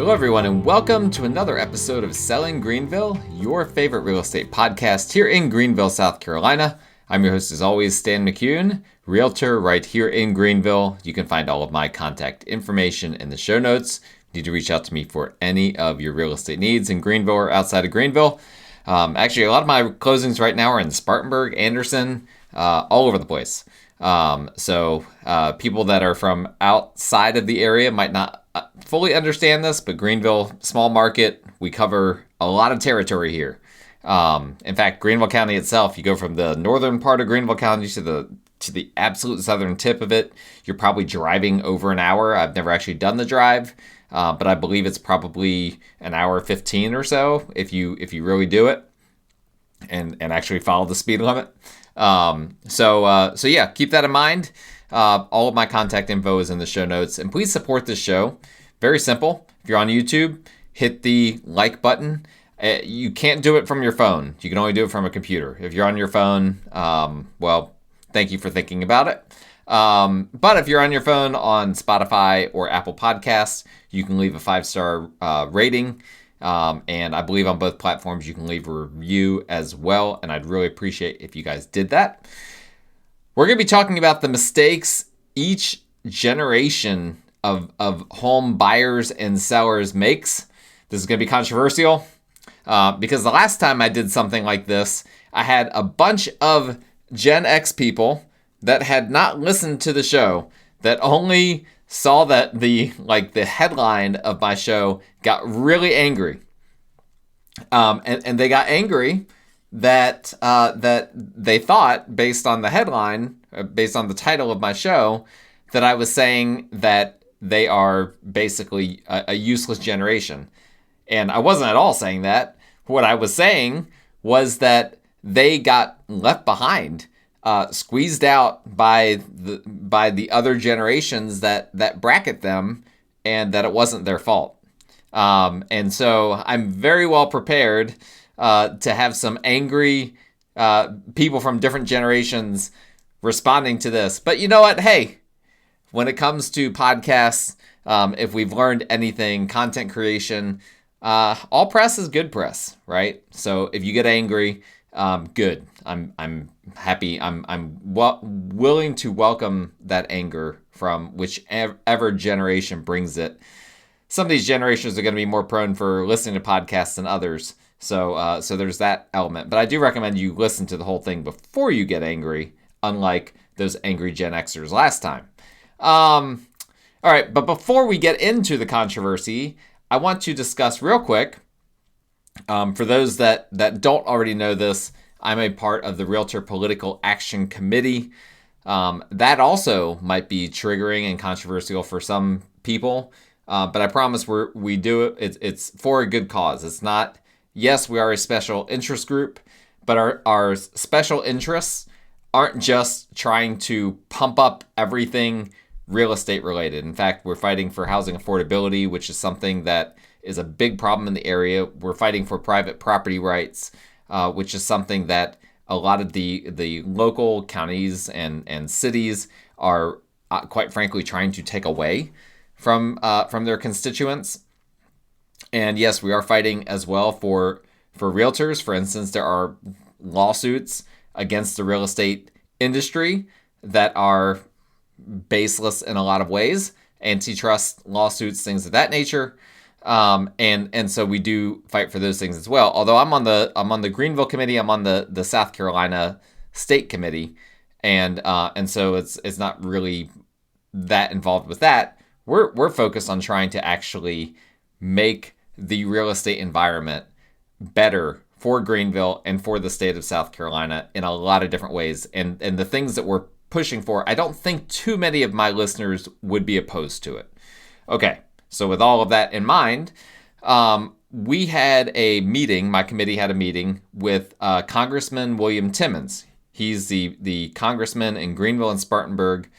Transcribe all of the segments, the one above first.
Hello, everyone, and welcome to another episode of Selling Greenville, your favorite real estate podcast here in Greenville, South Carolina. I'm your host, as always, Stan McCune, realtor right here in Greenville. You can find all of my contact information in the show notes. You need to reach out to me for any of your real estate needs in Greenville or outside of Greenville. Actually, a lot of my closings right now are in Spartanburg, Anderson, all over the place. So people that are from outside of the area might not fully understand this, but Greenville, small market, we cover a lot of territory here. In fact, Greenville County itself, you go from the northern part of Greenville County to the absolute southern tip of it, you're probably driving over an hour. I've never actually done the drive, but I believe it's probably an hour 15 or so if you really do it and actually follow the speed limit. So yeah, keep that in mind. All of my contact info is in the show notes, and please support this show. Very simple. If you're on YouTube, hit the like button. You can't do it from your phone. You can only do it from a computer. If you're on your phone, well, thank you for thinking about it. But if you're on your phone on Spotify or Apple Podcasts, you can leave a 5-star rating. And I believe on both platforms you can leave a review as well, and I'd really appreciate if you guys did that. We're going to be talking about the mistakes each generation of home buyers and sellers makes. This is going to be controversial because the last time I did something like this, I had a bunch of Gen X people that had not listened to the show, that only saw that the headline of my show, got really angry. And they got angry that they thought, based on the headline, based on the title of my show, that I was saying that they are basically a useless generation. And I wasn't at all saying that. What I was saying was that they got left behind, squeezed out by the other generations that bracket them, and that it wasn't their fault. And so I'm very well prepared to have some angry people from different generations responding to this. But you know what? Hey, when it comes to podcasts, if we've learned anything, content creation, all press is good press, right? So if you get angry, good. I'm happy. I'm willing to welcome that anger from whichever generation brings it. Some of these generations are going to be more prone for listening to podcasts than others. So there's that element. But I do recommend you listen to the whole thing before you get angry, unlike those angry Gen Xers last time. All right, but before we get into the controversy, I want to discuss real quick, for those that don't already know this, I'm a part of the Realtor Political Action Committee. That also might be triggering and controversial for some people. But I promise we do it. It's for a good cause. It's not, yes, we are a special interest group, but our special interests aren't just trying to pump up everything real estate related. In fact, we're fighting for housing affordability, which is something that is a big problem in the area. We're fighting for private property rights, which is something that a lot of the local counties and cities are, quite frankly, trying to take away from their constituents. And yes, we are fighting as well for realtors. For instance, there are lawsuits against the real estate industry that are baseless in a lot of ways, antitrust lawsuits, things of that nature. And so we do fight for those things as well. Although I'm on the Greenville committee, I'm on the South Carolina State Committee, and so it's not really that involved with that. We're focused on trying to actually make the real estate environment better for Greenville and for the state of South Carolina in a lot of different ways. And the things that we're pushing for, I don't think too many of my listeners would be opposed to it. Okay, so with all of that in mind, we had a meeting, my committee had a meeting with Congressman William Timmons. He's the congressman in Greenville and Spartanburg,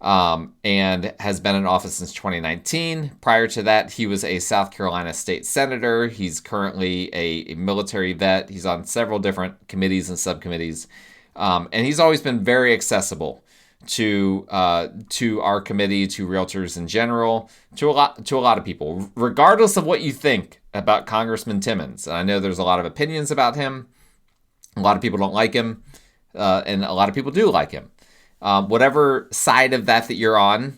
and has been in office since 2019. Prior to that, he was a South Carolina state senator. He's currently a military vet. He's on several different committees and subcommittees. And he's always been very accessible to our committee, to realtors in general, to a lot of people, regardless of what you think about Congressman Timmons. And I know there's a lot of opinions about him. A lot of people don't like him, and a lot of people do like him. Whatever side of that you're on,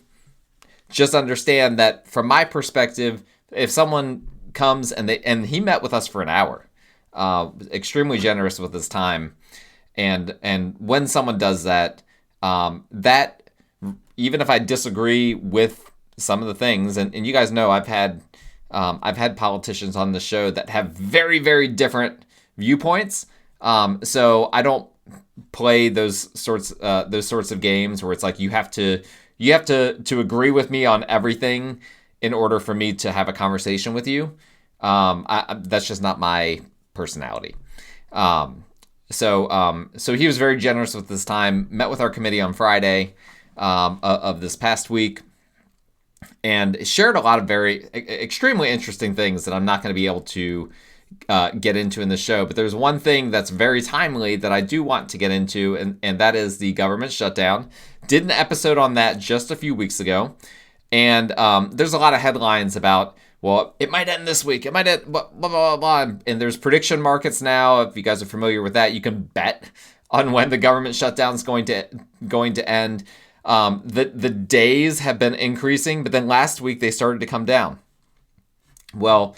just understand that from my perspective, if someone comes and he met with us for an hour, extremely generous with his time, and when someone does that, that even if I disagree with some of the things, and you guys know I've had politicians on the show that have very, very different viewpoints. So I don't play those sorts of games where it's like you have to agree with me on everything in order for me to have a conversation with you. That's just not my personality. So he was very generous with his time, met with our committee on Friday of this past week, and shared a lot of very extremely interesting things that I'm not going to be able to get into in the show. But there's one thing that's very timely that I do want to get into, and that is the government shutdown. Did an episode on that just a few weeks ago, and there's a lot of headlines about, well, it might end this week. It might end, blah, blah, blah, blah. And there's prediction markets now. If you guys are familiar with that, you can bet on when the government shutdown is going to end. The days have been increasing, but then last week they started to come down. Well,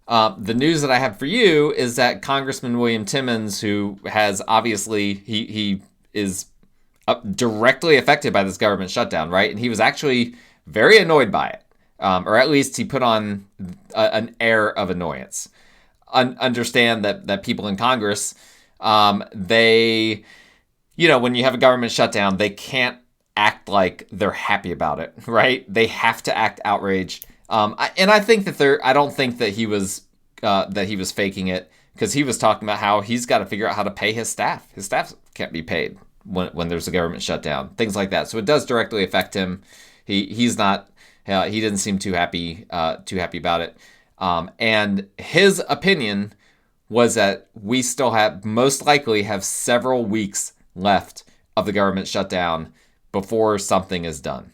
the news that I have for you is that Congressman William Timmons, who has obviously, he is directly affected by this government shutdown, right? And he was actually very annoyed by it. Or at least he put on an air of annoyance. Understand that people in Congress, they, when you have a government shutdown, they can't act like they're happy about it, right? They have to act outraged. And I think that I don't think that he was faking it, because he was talking about how he's got to figure out how to pay his staff. His staff can't be paid when there's a government shutdown, things like that. So it does directly affect him. He's not. He didn't seem too happy about it. And his opinion was that we still most likely have several weeks left of the government shutdown before something is done.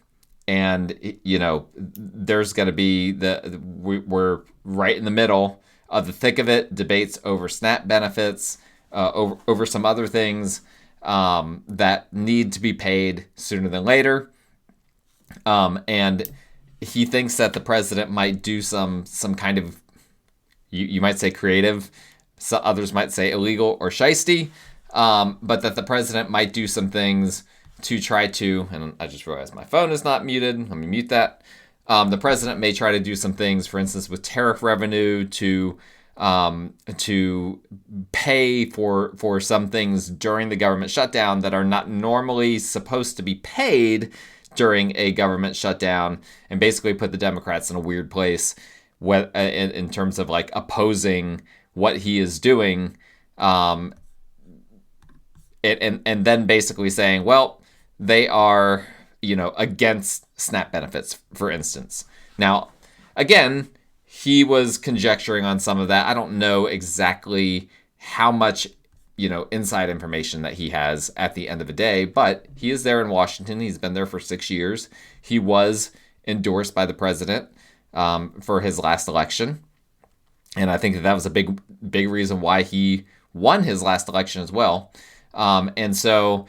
And, there's going to be we're right in the middle of the thick of it, debates over SNAP benefits, over some other things that need to be paid sooner than later. And he thinks that the president might do some kind of, you might say creative, so others might say illegal or shisty, but that the president might do some things to try to, and I just realized my phone is not muted. Let me mute that. The president may try to do some things, for instance, with tariff revenue to pay for some things during the government shutdown that are not normally supposed to be paid during a government shutdown, and basically put the Democrats in a weird place in terms of like opposing what he is doing, and then basically saying, well, they are, against SNAP benefits, for instance. Now, again, he was conjecturing on some of that. I don't know exactly how much inside information that he has at the end of the day, but he is there in Washington. He's been there for 6 years. He was endorsed by the president for his last election. And I think that was a big reason why he won his last election as well. And so,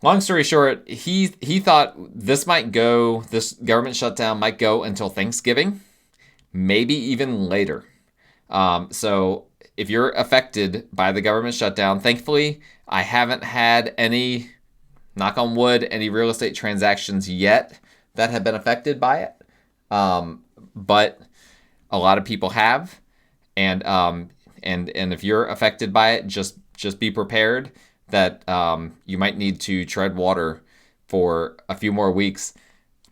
long story short, he thought this government shutdown might go until Thanksgiving, maybe even later. So if you're affected by the government shutdown, thankfully, I haven't had any, knock on wood, any real estate transactions yet that have been affected by it. But a lot of people have. And if you're affected by it, just be prepared that you might need to tread water for a few more weeks,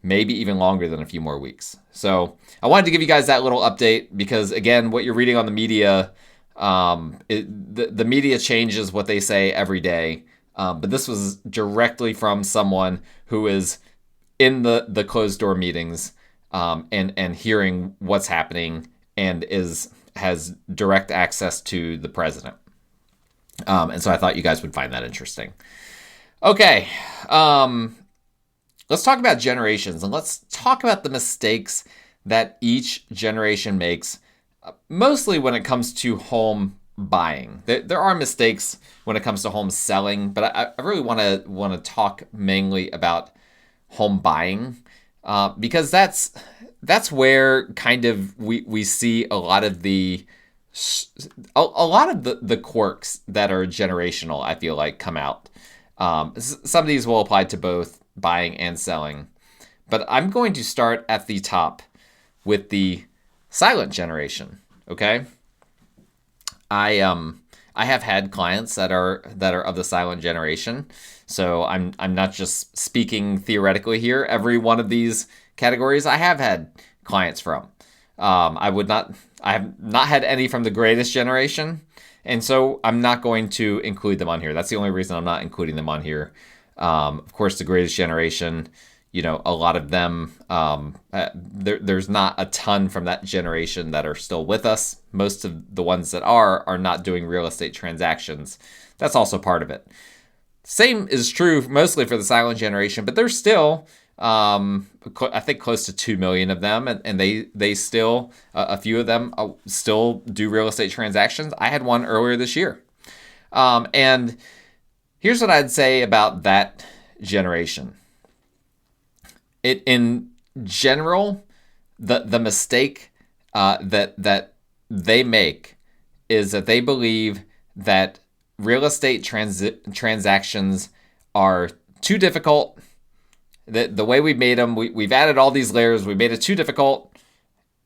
maybe even longer than a few more weeks. So I wanted to give you guys that little update because, again, what you're reading on the media, the media changes what they say every day. But this was directly from someone who is in the closed door meetings and hearing what's happening and has direct access to the president. And so I thought you guys would find that interesting. Okay. let's talk about generations, and let's talk about the mistakes that each generation makes, mostly when it comes to home buying. There are mistakes when it comes to home selling, but I really want to talk mainly about home buying, because that's where kind of we see a lot of the quirks that are generational, I feel like, come out. Some of these will apply to both buying and selling, but I'm going to start at the top with the silent generation. Okay, I have had clients that are of the silent generation, so I'm not just speaking theoretically here. Every one of these categories I have had clients from. I have not had any from the greatest generation, and so I'm not going to include them on here. That's the only reason I'm not including them on here. Of course, the greatest generation, a lot of them, there's not a ton from that generation that are still with us. Most of the ones that are not doing real estate transactions. That's also part of it. Same is true mostly for the silent generation, but there's still, I think, close to 2 million of them, and they still, a few of them still do real estate transactions. I had one earlier this year. And here's what I'd say about that generation. In general, the mistake that they make is that they believe that real estate transactions are too difficult. The way we made them, we've added all these layers. We made it too difficult.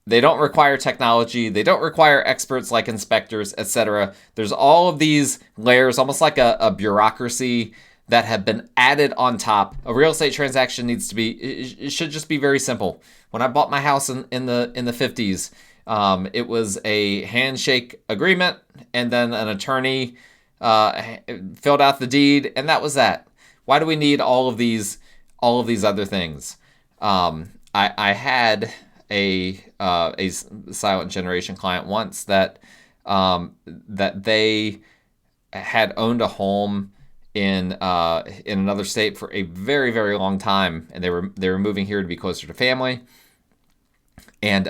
They don't require technology. They don't require experts like inspectors, etc. There's all of these layers, almost like a bureaucracy that have been added on top. A real estate transaction needs to be, it should just be very simple. When I bought my house in the 50s, it was a handshake agreement, and then an attorney filled out the deed, and that was that. Why do we need all of these other things? I had a silent generation client once that they had owned a home in another state for a very, very long time, and they were moving here to be closer to family, and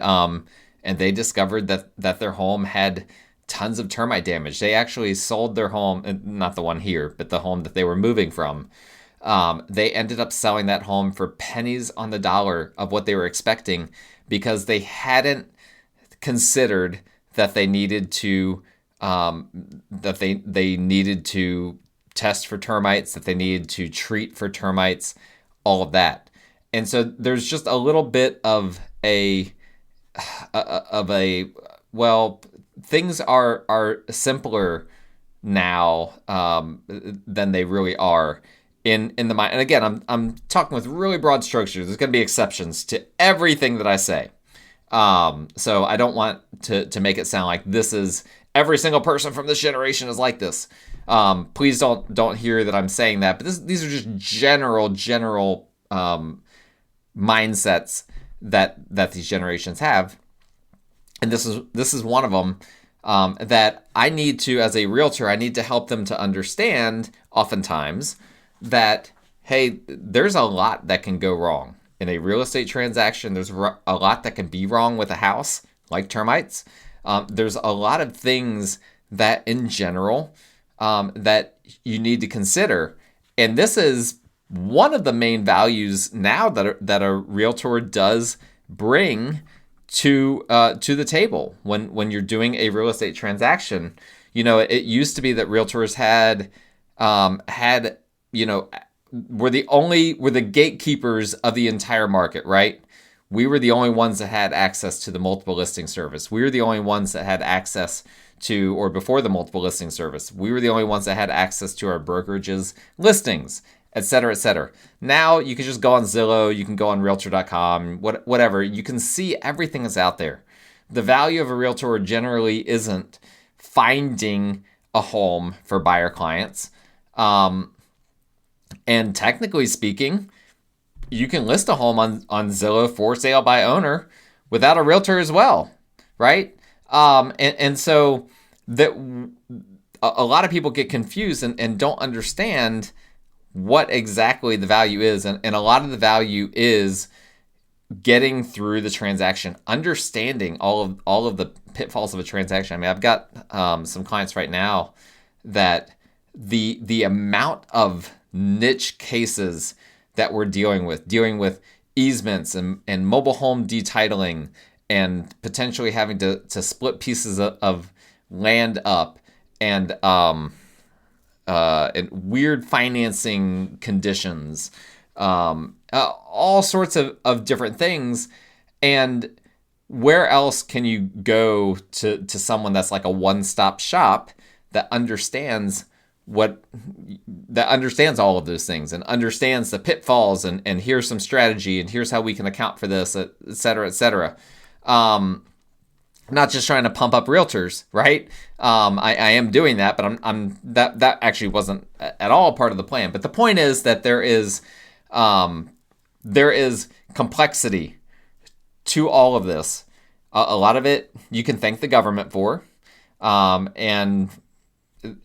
they discovered that their home had tons of termite damage. They actually sold their home, not the one here, but the home that they were moving from. They ended up selling that home for pennies on the dollar of what they were expecting, because they hadn't considered that they needed to they needed to test for termites, that they needed to treat for termites, all of that. And so there's just a little bit of well, things are simpler now than they really are in the mind. And again, I'm talking with really broad strokes here. There's going to be exceptions to everything that I say. So I don't want to make it sound like this is every single person from this generation is like this. Please don't hear that I'm saying that. But these are just general mindsets that these generations have, and this is one of them that I need to, as a realtor, I need to help them to understand. Oftentimes, that hey, there's a lot that can go wrong in a real estate transaction. There's a lot that can be wrong with a house, like termites. There's a lot of things that, in general, that you need to consider. And this is one of the main values now that a realtor does bring to the table when you're doing a real estate transaction. It used to be that realtors were the gatekeepers of the entire market, right? We were the only ones that had access to the multiple listing service. We were the only ones that had access to, or before the multiple listing service, we were the only ones that had access to our brokerage's listings, et cetera, et cetera. Now you can just go on Zillow, you can go on Realtor.com, whatever. You can see everything that's out there. The value of a realtor generally isn't finding a home for buyer clients. And technically speaking, you can list a home on Zillow for sale by owner without a realtor as well, right? And so that a lot of people get confused and don't understand what exactly the value is. And a lot of the value is getting through the transaction, understanding all of the pitfalls of a transaction. I mean, I've got some clients right now that the amount of niche cases that we're dealing with easements and mobile home detitling and potentially having to split pieces of land up and weird financing conditions, all sorts of different things. And where else can you go to someone that's like a one-stop shop that understands all of those things and understands the pitfalls and here's some strategy and here's how we can account for this, et cetera, et cetera. Not just trying to pump up realtors, right? I am doing that, but that actually wasn't at all part of the plan. But the point is that there is complexity to all of this. A lot of it you can thank the government for, and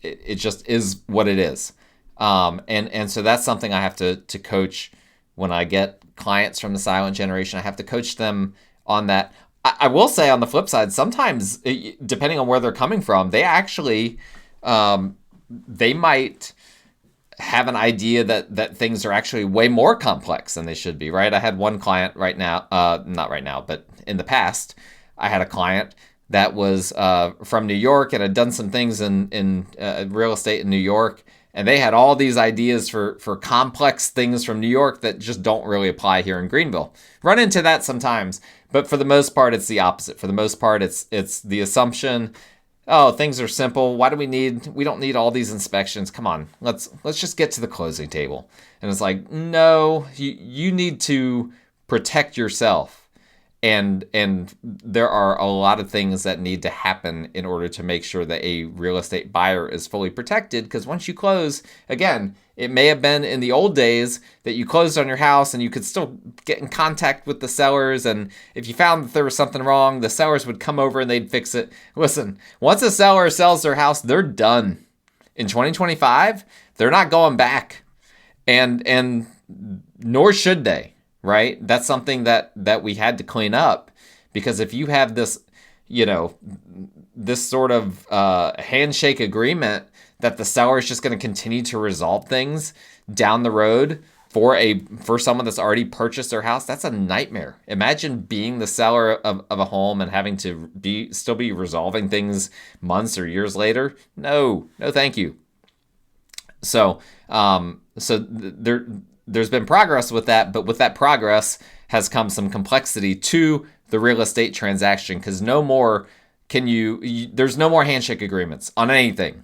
it just is what it is. And so that's something I have to coach when I get clients from the silent generation. I have to coach them on that. I will say on the flip side, sometimes depending on where they're coming from, they actually they might have an idea that things are actually way more complex than they should be, right? I had one client right now, not right now, but in the past, I had a client that was from New York and had done some things in real estate in New York. And they had all these ideas for complex things from New York that just don't really apply here in Greenville. Run into that sometimes, but for the most part, it's the opposite. For the most part, it's the assumption, oh, things are simple. We don't need all these inspections. Come on, let's just get to the closing table. And it's like, no, you need to protect yourself. And there are a lot of things that need to happen in order to make sure that a real estate buyer is fully protected. Because once you close, again, it may have been in the old days that you closed on your house and you could still get in contact with the sellers. And if you found that there was something wrong, the sellers would come over and they'd fix it. Listen, once a seller sells their house, they're done. In 2025, they're not going back. And nor should they. Right? That's something that we had to clean up, because if you have this, this sort of handshake agreement that the seller is just going to continue to resolve things down the road for someone that's already purchased their house, that's a nightmare. Imagine being the seller of a home and having to still be resolving things months or years later. No, thank you. So, there's been progress with that, but with that progress has come some complexity to the real estate transaction, because there's no more handshake agreements on anything.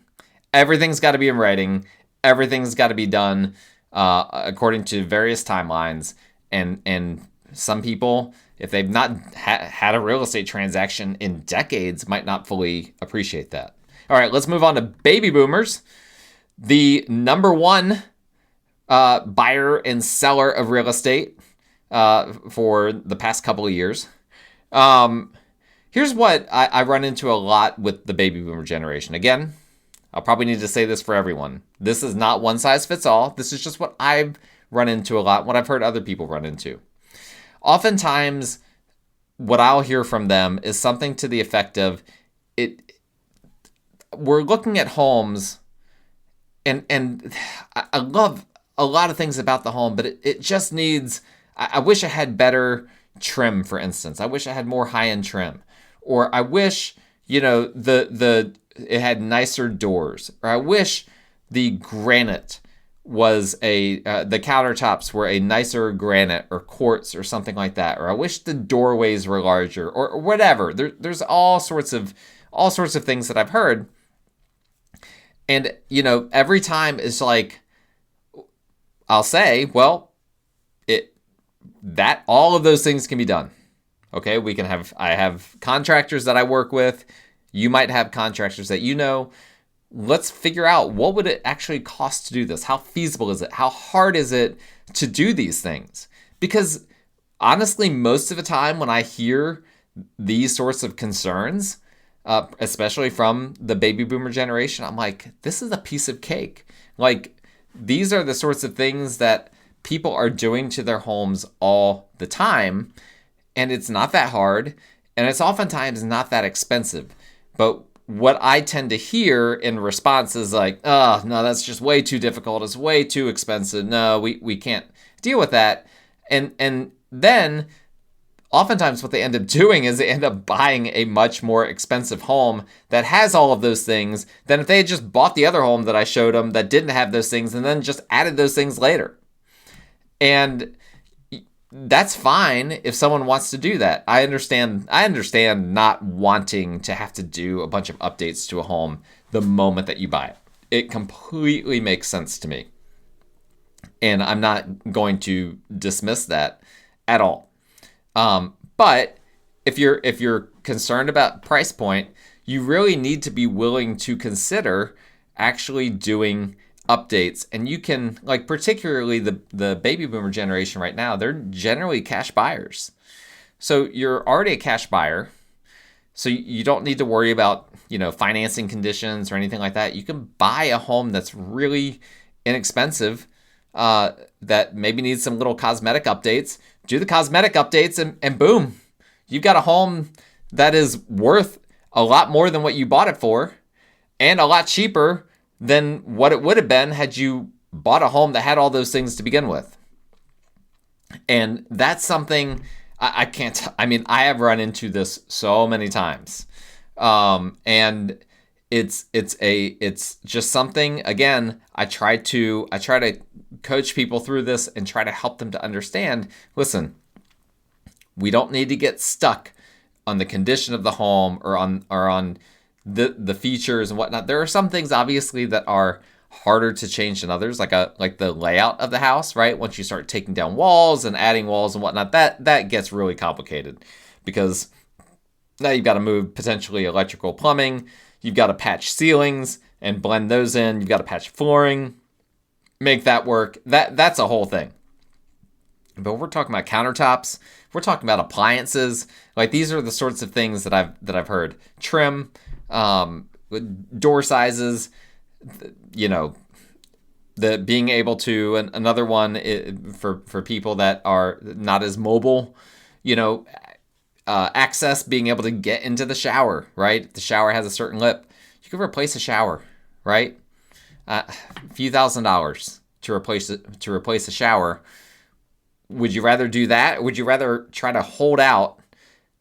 Everything's got to be in writing. Everything's got to be done according to various timelines. And some people, if they've not had a real estate transaction in decades, might not fully appreciate that. All right, let's move on to baby boomers. The number one buyer and seller of real estate for the past couple of years. Here's what I run into a lot with the baby boomer generation. Again, I'll probably need to say this for everyone. This is not one size fits all. This is just what I've run into a lot, what I've heard other people run into. Oftentimes, what I'll hear from them is something to the effect of, we're looking at homes, and I love a lot of things about the home, but it just needs, I wish I had better trim, for instance. I wish I had more high-end trim. Or I wish, it had nicer doors. Or I wish the granite was the countertops were a nicer granite or quartz or something like that. Or I wish the doorways were larger, or whatever. There's all sorts of things that I've heard. And, every time it's like, I'll say, well, all of those things can be done. Okay, I have contractors that I work with. You might have contractors that Let's figure out, what would it actually cost to do this? How feasible is it? How hard is it to do these things? Because honestly, most of the time when I hear these sorts of concerns, especially from the baby boomer generation, I'm like, this is a piece of cake. Like, these are the sorts of things that people are doing to their homes all the time. And it's not that hard. And it's oftentimes not that expensive. But what I tend to hear in response is like, oh, no, that's just way too difficult. It's way too expensive. No, we can't deal with that. And then oftentimes what they end up doing is they end up buying a much more expensive home that has all of those things than if they had just bought the other home that I showed them that didn't have those things and then just added those things later. And that's fine if someone wants to do that. I understand not wanting to have to do a bunch of updates to a home the moment that you buy it. It completely makes sense to me. And I'm not going to dismiss that at all. But if you're concerned about price point, you really need to be willing to consider actually doing updates. And you can, like, particularly the baby boomer generation right now, they're generally cash buyers. So you're already a cash buyer. So you don't need to worry about, financing conditions or anything like that. You can buy a home that's really inexpensive, that maybe needs some little cosmetic updates. Do the cosmetic updates and boom, you've got a home that is worth a lot more than what you bought it for and a lot cheaper than what it would have been had you bought a home that had all those things to begin with. And that's something I have run into this so many times. And it's just something, again, I try to coach people through this and try to help them to understand, listen, we don't need to get stuck on the condition of the home or on the features and whatnot. There are some things obviously that are harder to change than others, like the layout of the house, right? Once you start taking down walls and adding walls and whatnot, that gets really complicated because now you've got to move potentially electrical plumbing, you've got to patch ceilings and blend those in, you've got to patch flooring, make that work. That's a whole thing. But we're talking about countertops, we're talking about appliances. Like, these are the sorts of things that I've heard. Trim, door sizes, the being able to, and another one for people that are not as mobile, access, being able to get into the shower, right? If the shower has a certain lip, you can replace a shower, right? A few $1,000s to replace a shower. Would you rather do that? Or would you rather try to hold out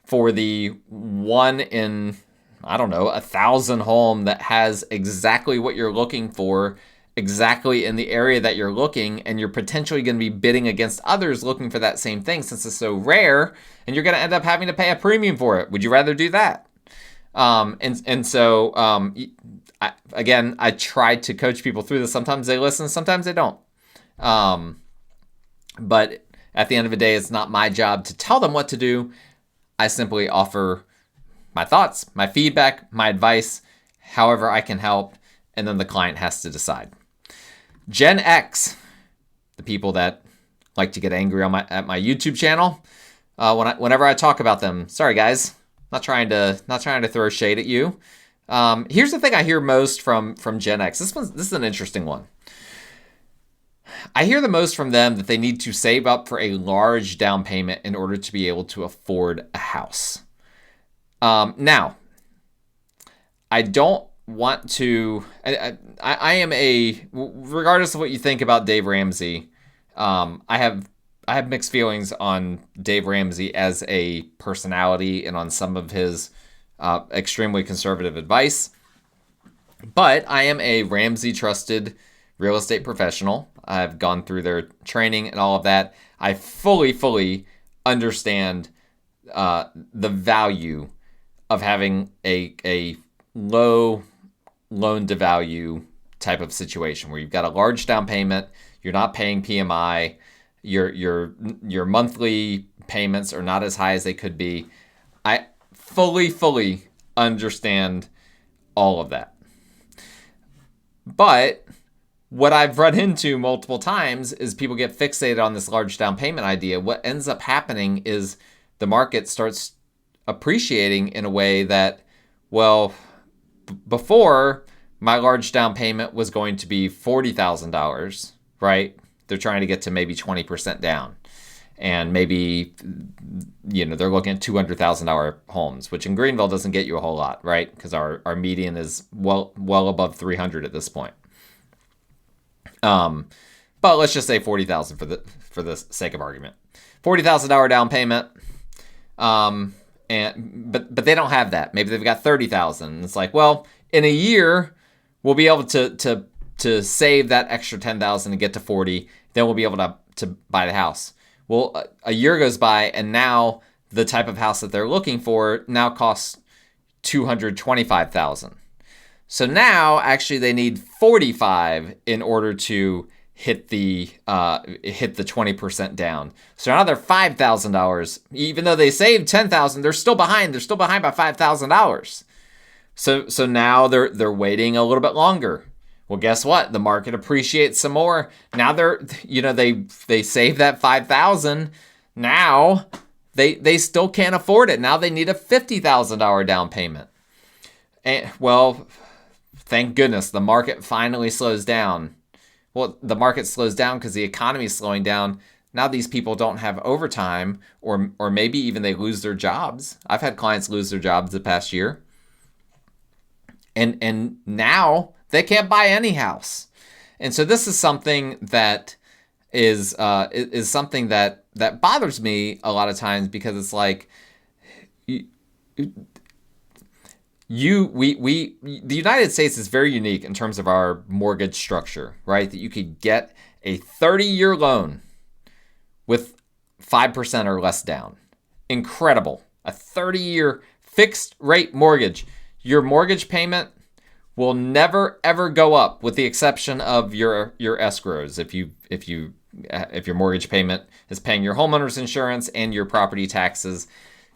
for the one in, 1,000 home that has exactly what you're looking for, exactly in the area that you're looking, and you're potentially going to be bidding against others looking for that same thing since it's so rare, and you're going to end up having to pay a premium for it? Would you rather do that? So I try to coach people through this. Sometimes they listen, sometimes they don't. But at the end of the day, it's not my job to tell them what to do. I simply offer my thoughts, my feedback, my advice, however I can help, and then the client has to decide. Gen X, the people that like to get angry at my YouTube channel, whenever I talk about them, sorry guys, not trying to throw shade at you. Here's the thing I hear most from Gen X. This is an interesting one. I hear the most from them that they need to save up for a large down payment in order to be able to afford a house. Now, I don't want to, I am regardless of what you think about Dave Ramsey, I have mixed feelings on Dave Ramsey as a personality and on some of his extremely conservative advice. But I am a Ramsey trusted real estate professional. I've gone through their training and all of that. I fully understand the value of having a low loan to value type of situation where you've got a large down payment, you're not paying PMI, your monthly payments are not as high as they could be. I fully understand all of that. But what I've run into multiple times is people get fixated on this large down payment idea. What ends up happening is the market starts appreciating in a way that, well, before my large down payment was going to be $40,000, right? They're trying to get to maybe 20% down. And maybe, they're looking at $200,000 homes, which in Greenville doesn't get you a whole lot, right? Because our median is well above 300 at this point. But let's just say 40,000 for the sake of argument. $40,000 down payment. But they don't have that. Maybe they've got 30,000. It's like, well, in a year, we'll be able to save that extra 10,000 and get to 40. Then we'll be able to buy the house. Well, a year goes by, and now the type of house that they're looking for now costs $225,000. So now, actually, they need 45 in order to hit the 20% down. So now they're $5,000. Even though they saved $10,000, they're still behind. They're still behind by $5,000. So now they're waiting a little bit longer. Well, guess what? The market appreciates some more. Now they save that $5,000. Now they still can't afford it. Now they need a $50,000 down payment. And well, thank goodness the market finally slows down. Well, the market slows down because the economy is slowing down. Now these people don't have overtime, or maybe even they lose their jobs. I've had clients lose their jobs the past year. And now they can't buy any house. And so this is something that is something that bothers me a lot of times, because it's like the United States is very unique in terms of our mortgage structure, right? That you could get a 30-year loan with 5% or less down. Incredible. A 30-year fixed rate mortgage. Your mortgage payment will never ever go up, with the exception of your escrows. If your mortgage payment is paying your homeowner's insurance and your property taxes,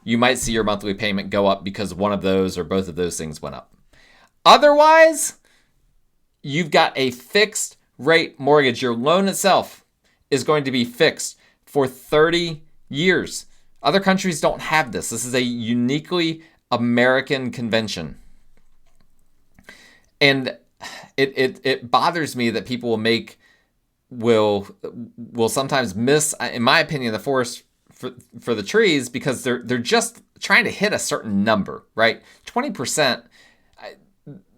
you might see your monthly payment go up because one of those or both of those things went up. Otherwise, you've got a fixed rate mortgage. Your loan itself is going to be fixed for 30 years. Other countries don't have this. This is a uniquely American convention. And it bothers me that people will sometimes miss, in my opinion, the forest for the trees, because they're just trying to hit a certain number, right? 20%,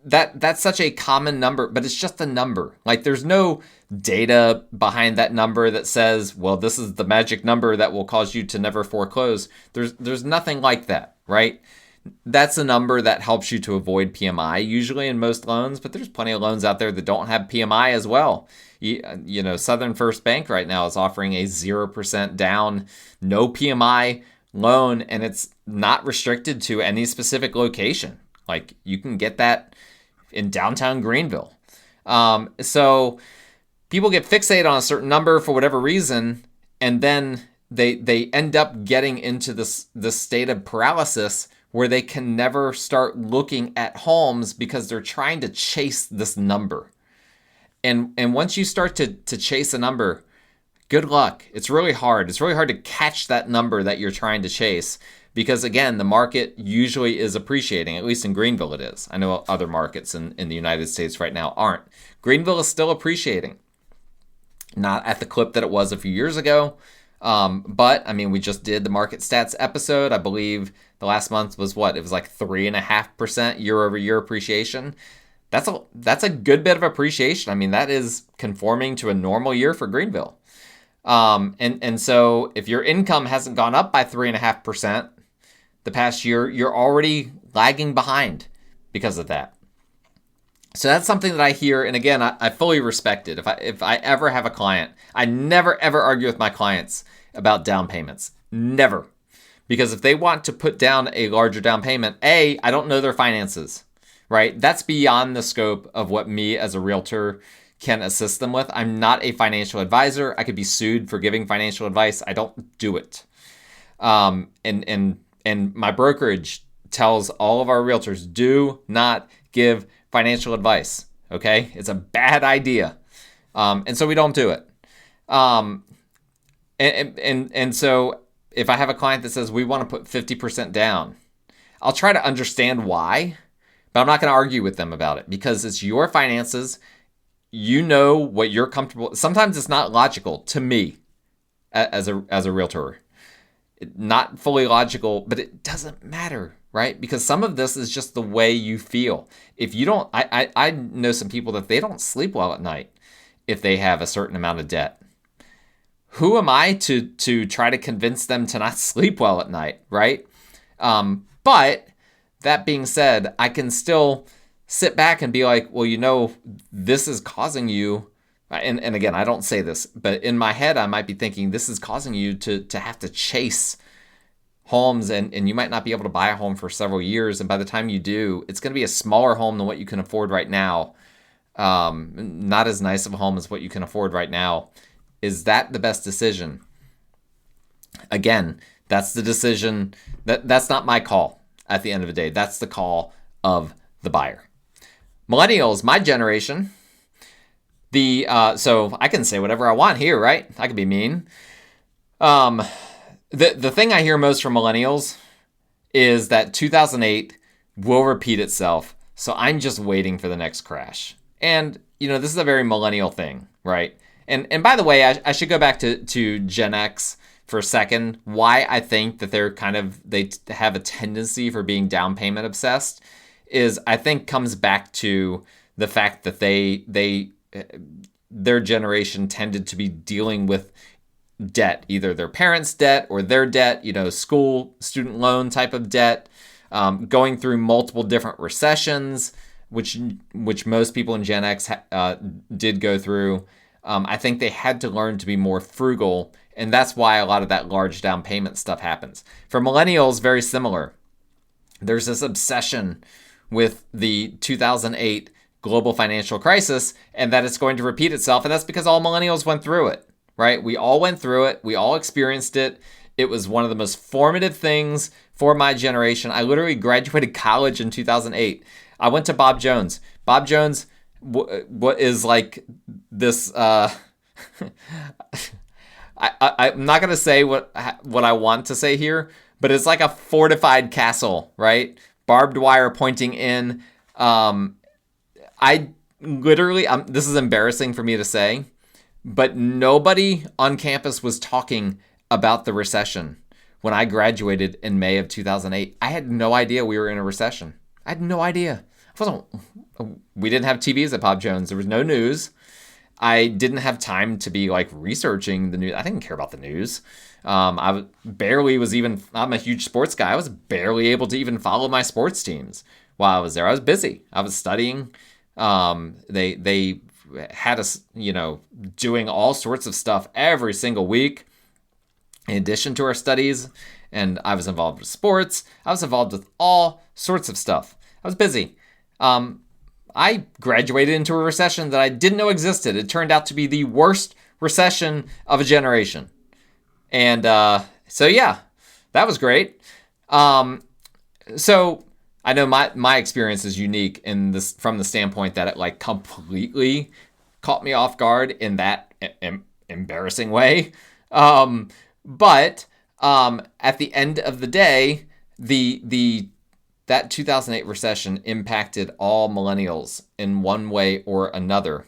that's such a common number, but it's just a number. Like, there's no data behind that number that says, well, this is the magic number that will cause you to never foreclose. There's nothing like that, right? That's a number that helps you to avoid PMI usually in most loans, but there's plenty of loans out there that don't have PMI as well. Southern First Bank right now is offering a 0% down, no PMI loan, and it's not restricted to any specific location. Like, you can get that in downtown Greenville. So people get fixated on a certain number for whatever reason, and then they end up getting into this state of paralysis where they can never start looking at homes because they're trying to chase this number. And once you start to chase a number, good luck. It's really hard. It's really hard to catch that number that you're trying to chase, because, again, the market usually is appreciating. At least in Greenville it is. I know other markets in the United States right now aren't. Greenville is still appreciating. Not at the clip that it was a few years ago. But, I mean, we just did the market stats episode. I believe the last month was what? It was like 3.5% year-over-year appreciation. That's a good bit of appreciation. I mean, that is conforming to a normal year for Greenville. And so if your income hasn't gone up by 3.5% the past year, you're already lagging behind because of that. So that's something that I hear, and again, I fully respect it. If I ever have a client, I never ever argue with my clients about down payments. Never. Because if they want to put down a larger down payment, I don't know their finances, right? That's beyond the scope of what me as a realtor can assist them with. I'm not a financial advisor. I could be sued for giving financial advice. I don't do it. And my brokerage tells all of our realtors, do not give financial advice. Okay? It's a bad idea. And so we don't do it. And so if I have a client that says we want to put 50% down, I'll try to understand why, But I'm not going to argue with them about it because it's your finances. You know what you're comfortable. Sometimes it's not logical to me as a realtor. Not fully logical, but it doesn't matter, right? Because some of this is just the way you feel. If you don't, I know some people that they don't sleep well at night if they have a certain amount of debt. Who am I to try to convince them to not sleep well at night, right? But that being said, I can still sit back and be like, well, this is causing you, and again, I don't say this, but in my head, I might be thinking this is causing you to have to chase homes, and you might not be able to buy a home for several years. And by the time you do, it's going to be a smaller home than what you can afford right now. Not as nice of a home as what you can afford right now. Is that the best decision? Again, that's the decision. That's not my call at the end of the day. That's the call of the buyer. Millennials, my generation, so I can say whatever I want here, right? I can be mean. The thing I hear most from millennials is that 2008 will repeat itself. So I'm just waiting for the next crash. And, this is a very millennial thing, right? And by the way, I should go back to Gen X for a second. Why I think that they have a tendency for being down payment obsessed is I think comes back to the fact that their generation tended to be dealing with debt, either their parents' debt or their debt, school student loan type of debt, going through multiple different recessions, which most people in Gen X did go through. I think they had to learn to be more frugal, and that's why a lot of that large down payment stuff happens. For millennials, very similar. There's this obsession with the 2008 global financial crisis and that it's going to repeat itself, and that's because all millennials went through it, right? We all went through it. We all experienced it. It was one of the most formative things for my generation. I literally graduated college in 2008. I went to Bob Jones. Bob Jones what is like this I'm not going to say what I want to say here, but it's like a fortified castle, right? Barbed wire pointing in. I literally, this is embarrassing for me to say, but nobody on campus was talking about the recession when I graduated in May of 2008. I had no idea we were in a recession. I had no idea. We didn't have TVs at Bob Jones. There was no news. I didn't have time to be like researching the news. I didn't care about the news. I'm a huge sports guy. I was barely able to even follow my sports teams while I was there. I was busy. I was studying. They had us, doing all sorts of stuff every single week in addition to our studies. And I was involved with sports. I was involved with all sorts of stuff. I was busy. I graduated into a recession that I didn't know existed. It turned out to be the worst recession of a generation. And so yeah, that was great. So I know my experience is unique in this from the standpoint that it like completely caught me off guard in that embarrassing way. But at the end of the day, that 2008 recession impacted all millennials in one way or another.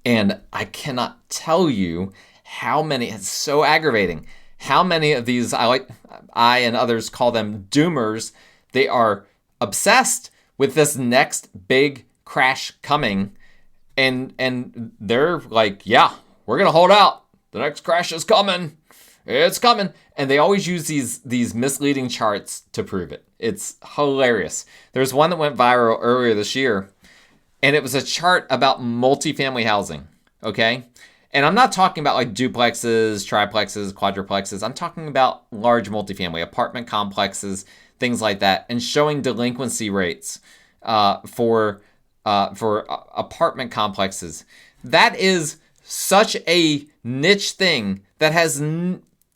And I cannot tell you how many, it's so aggravating, how many of these, I and others call them doomers, they are obsessed with this next big crash coming. And they're like, yeah, we're going to hold out. The next crash is coming. It's coming. And they always use these misleading charts to prove it. It's hilarious. There's one that went viral earlier this year, and it was a chart about multifamily housing, okay? And I'm not talking about like duplexes, triplexes, quadruplexes. I'm talking about large multifamily apartment complexes, things like that, and showing delinquency rates for apartment complexes. That is such a niche thing that has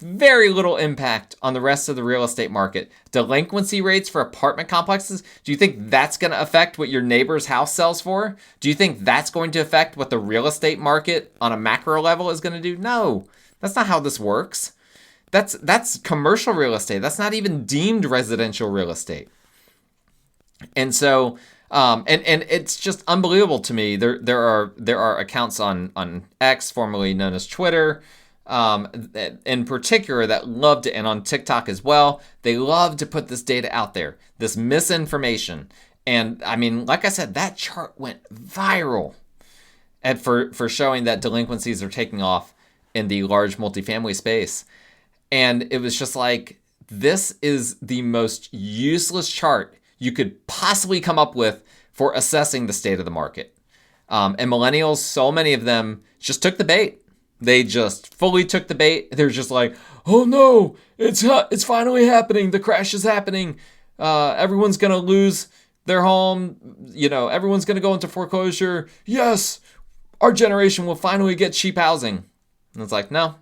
very little impact on the rest of the real estate market. Delinquency rates for apartment complexes, do you think that's going to affect what your neighbor's house sells for? Do you think that's going to affect what the real estate market on a macro level is going to do? No, that's not how this works. That's commercial real estate. That's not even deemed residential real estate. And so, and it's just unbelievable to me. There are accounts on X, formerly known as Twitter, in particular, that love to, and on TikTok as well, they love to put this data out there, this misinformation. And I mean, like I said, that chart went viral for showing that delinquencies are taking off in the large multifamily space. And it was just like, this is the most useless chart you could possibly come up with for assessing the state of the market. And millennials, so many of them just took the bait. They just fully took the bait. They're just like, oh no, it's finally happening. The crash is happening. Everyone's going to lose their home. Everyone's going to go into foreclosure. Yes, our generation will finally get cheap housing. And it's like, no,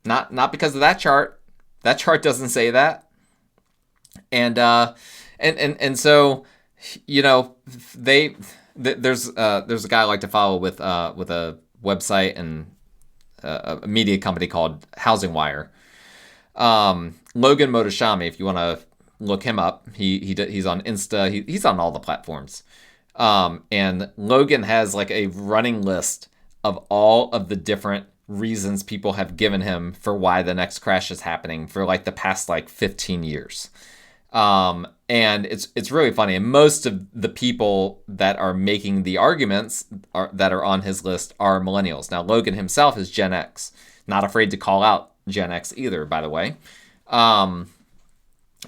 not because of that chart. That chart doesn't say that. And so, there's a guy I like to follow with a website and a media company called Housing Wire. Logan Motoshami, if you want to look him up, he's on Insta. He's on all the platforms. And Logan has like a running list of all of the different reasons people have given him for why the next crash is happening for like the past like 15 years. And it's really funny. And most of the people that are making the arguments that are on his list are millennials. Now, Logan himself is Gen X. Not afraid to call out Gen X either, by the way. And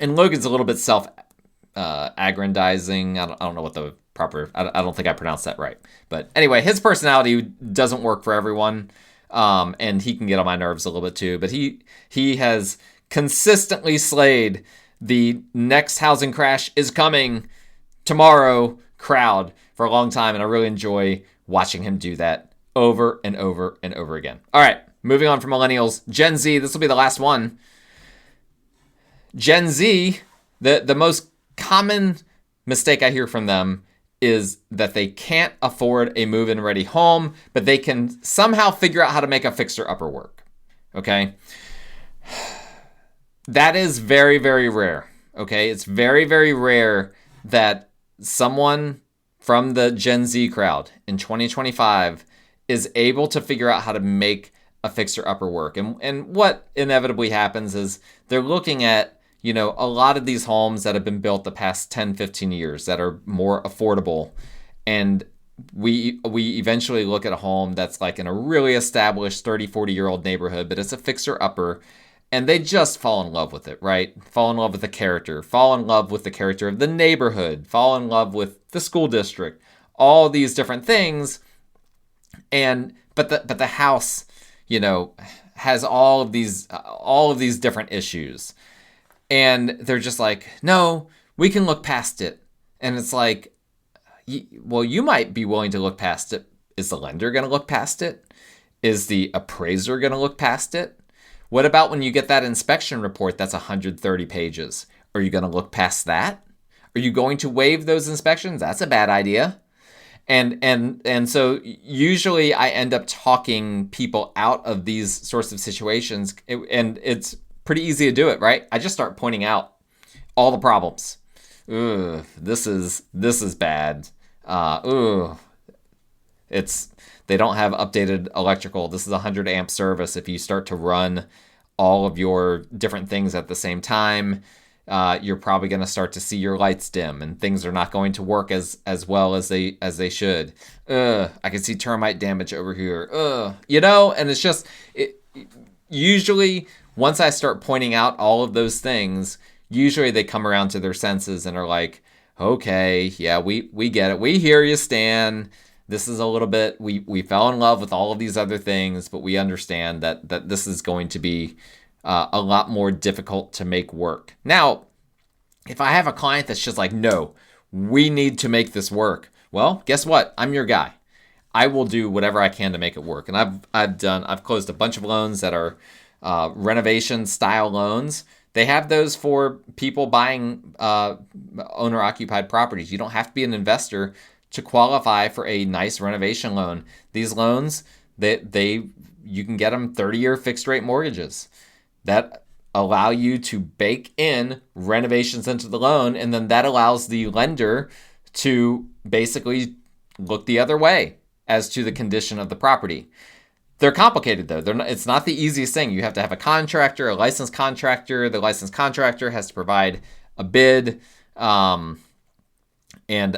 Logan's a little bit aggrandizing. I don't know what the proper... I don't think I pronounced that right. But anyway, his personality doesn't work for everyone. And he can get on my nerves a little bit too. But he has consistently slayed the next housing crash is coming tomorrow crowd for a long time. And I really enjoy watching him do that over and over and over again. All right, moving on from millennials. Gen Z, this will be the last one. Gen Z, the most common mistake I hear from them is that they can't afford a move-in ready home, but they can somehow figure out how to make a fixer-upper work. Okay? That is very, very rare. Okay? It's very, very rare that someone from the Gen Z crowd in 2025 is able to figure out how to make a fixer-upper work. And what inevitably happens is they're looking at a lot of these homes that have been built the past 10, 15 years that are more affordable. And we eventually look at a home that's like in a really established 30, 40-year-old neighborhood, but it's a fixer-upper. And they just fall in love with it, right? Fall in love with the character. Fall in love with the character of the neighborhood. Fall in love with the school district. All these different things. But the house, has all of these different issues. And they're just like, no, we can look past it. And it's like, well, you might be willing to look past it. Is the lender going to look past it? Is the appraiser going to look past it? What about when you get that inspection report that's 130 pages? Are you going to look past that? Are you going to waive those inspections? That's a bad idea. And so usually I end up talking people out of these sorts of situations, and it's pretty easy to do it, right? I just start pointing out all the problems. Ugh, this is bad. They don't have updated electrical. This is a 100 amp service. If you start to run all of your different things at the same time, you're probably going to start to see your lights dim, and things are not going to work as well as they should. I can see termite damage over here. And it's just usually once I start pointing out all of those things, usually they come around to their senses and are like, okay, yeah, we get it. We hear you, Stan. This is a little bit, we fell in love with all of these other things, but we understand that this is going to be a lot more difficult to make work. Now, if I have a client that's just like, no, we need to make this work. Well, guess what? I'm your guy. I will do whatever I can to make it work. And I've closed a bunch of loans that are renovation style loans. They have those for people buying owner occupied properties. You don't have to be an investor to qualify for a nice renovation loan. These loans, you can get them 30-year fixed rate mortgages. That allow you to bake in renovations into the loan, and then that allows the lender to basically look the other way as to the condition of the property. They're complicated though. It's not the easiest thing. You have to have a contractor, a licensed contractor. The licensed contractor has to provide a bid. And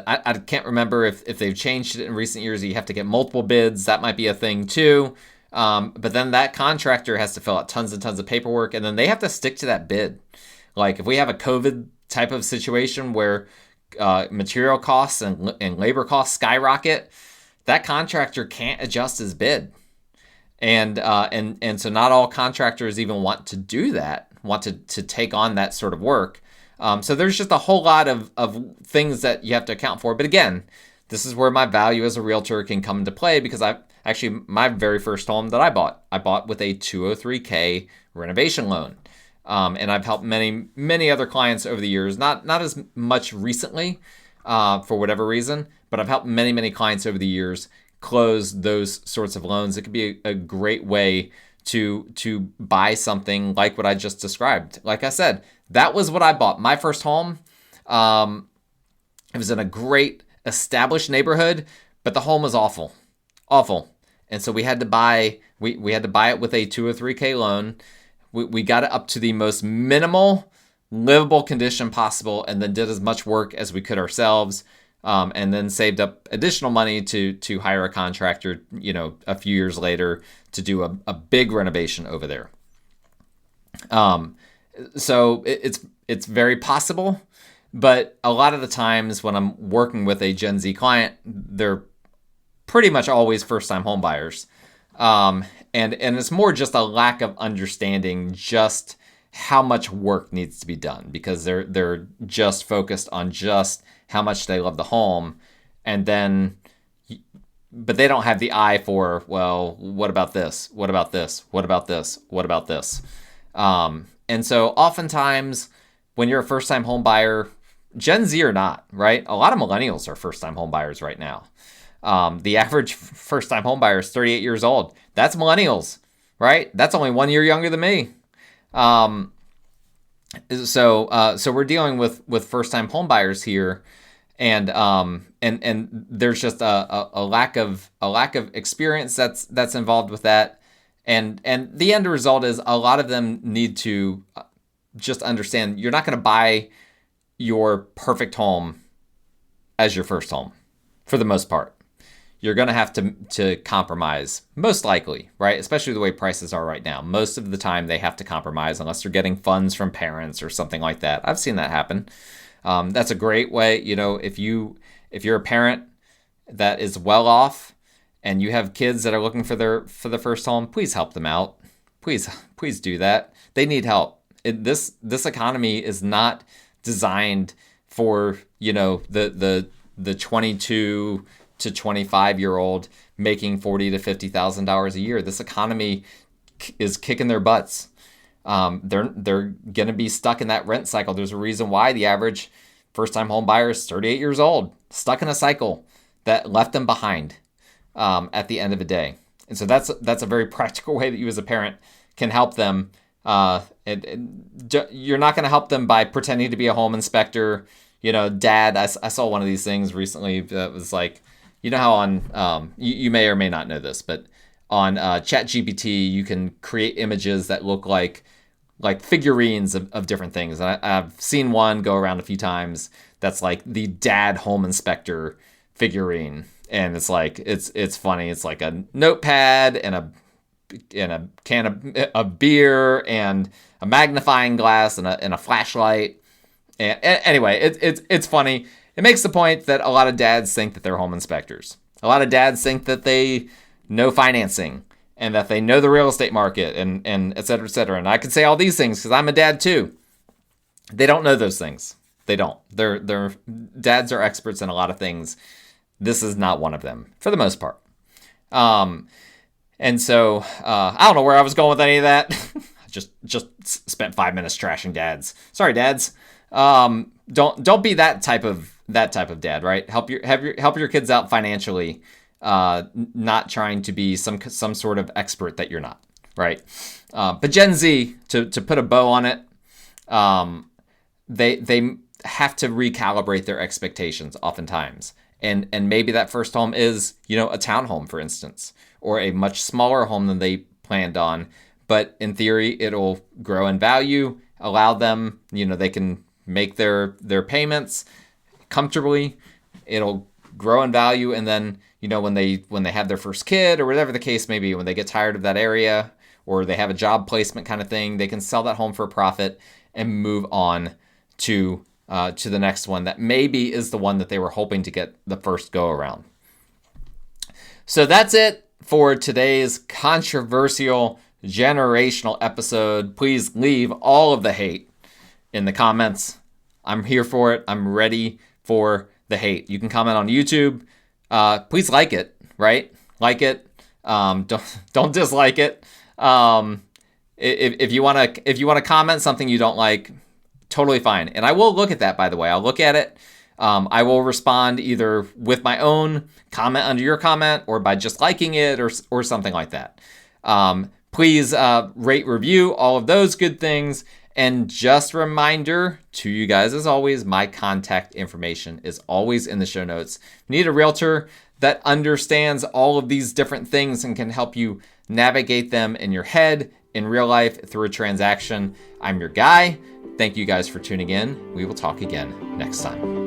I can't remember if they've changed it in recent years. You have to get multiple bids. That might be a thing too. But then that contractor has to fill out tons and tons of paperwork, and then they have to stick to that bid. Like if we have a COVID type of situation where material costs and labor costs skyrocket, that contractor can't adjust his bid. And so not all contractors even want to do that, want to take on that sort of work. So there's just a whole lot of things that you have to account for. But again, this is where my value as a realtor can come into play, because my very first home that I bought with a 203K renovation loan. And I've helped many, many other clients over the years, not as much recently for whatever reason, but I've helped many, many clients over the years close those sorts of loans. It could be a great way to buy something like what I just described. Like I said, that was what I bought. My first home, it was in a great established neighborhood, but the home was awful. And so we had to buy it with a 203K loan. We got it up to the most minimal livable condition possible, and then did as much work as we could ourselves. And then saved up additional money to hire a contractor, a few years later to do a big renovation over there. So it's very possible, but a lot of the times when I'm working with a Gen Z client, they're pretty much always first-time home buyers. And it's more just a lack of understanding just how much work needs to be done, because they're just focused on just how much they love the home, but they don't have the eye for, well, what about this? What about this? What about this? What about this? And so oftentimes when you're a first-time home buyer, Gen Z or not, right? A lot of millennials are first-time home buyers right now. The average first-time home buyer is 38 years old. That's millennials, right? That's only 1 year younger than me. So we're dealing with first-time home buyers here, and there's just a lack of experience that's involved with that, and the end result is a lot of them need to just understand you're not going to buy your perfect home as your first home for the most part. You're going to have to compromise, most likely, right? Especially the way prices are right now. Most of the time they have to compromise unless they're getting funds from parents or something like that. I've seen that happen. That's a great way, if you're a parent that is well off and you have kids that are looking for the first home, please help them out. Please do that. They need help. This economy is not designed for, the 22 to 25-year-old making $40,000 to $50,000 a year. This economy is kicking their butts. They're going to be stuck in that rent cycle. There's a reason why the average first-time home buyer is 38 years old, stuck in a cycle that left them behind at the end of the day. And so that's a very practical way that you as a parent can help them. You're not going to help them by pretending to be a home inspector. Dad, I saw one of these things recently that was like, how on, you may or may not know this, but on ChatGPT, you can create images that look like figurines of different things. And I've seen one go around a few times that's like the dad home inspector figurine. And it's like, it's funny. It's like a notepad and a can of beer and a magnifying glass and a flashlight. And anyway, it's funny. It makes the point that a lot of dads think that they're home inspectors. A lot of dads think that they know financing and that they know the real estate market and et cetera, et cetera. And I can say all these things because I'm a dad too. They don't know those things. They don't. Their dads are experts in a lot of things. This is not one of them for the most part. And so I don't know where I was going with any of that. just spent 5 minutes trashing dads. Sorry, dads. Don't be that type of dad, right? Help your kids out financially, not trying to be some sort of expert that you're not. right? But Gen Z, to put a bow on it, they have to recalibrate their expectations oftentimes. And maybe that first home is, a townhome, for instance, or a much smaller home than they planned on. But in theory, it'll grow in value, allow them, they can make their payments comfortably. It'll grow in value. And then, when they have their first kid or whatever the case may be, when they get tired of that area or they have a job placement kind of thing, they can sell that home for a profit and move on to the next one that maybe is the one that they were hoping to get the first go around. So that's it for today's controversial generational episode. Please leave all of the hate in the comments. I'm here for it. I'm ready for the hate. You can comment on YouTube. Please like it, right? Like it. Don't dislike it. If you want to comment something you don't like, totally fine. And I will look at that, by the way. I'll look at it. I will respond either with my own comment under your comment or by just liking it or something like that. Please rate, review, all of those good things. And just a reminder to you guys, as always, my contact information is always in the show notes. Need a realtor that understands all of these different things and can help you navigate them in your head, in real life, through a transaction. I'm your guy. Thank you guys for tuning in. We will talk again next time.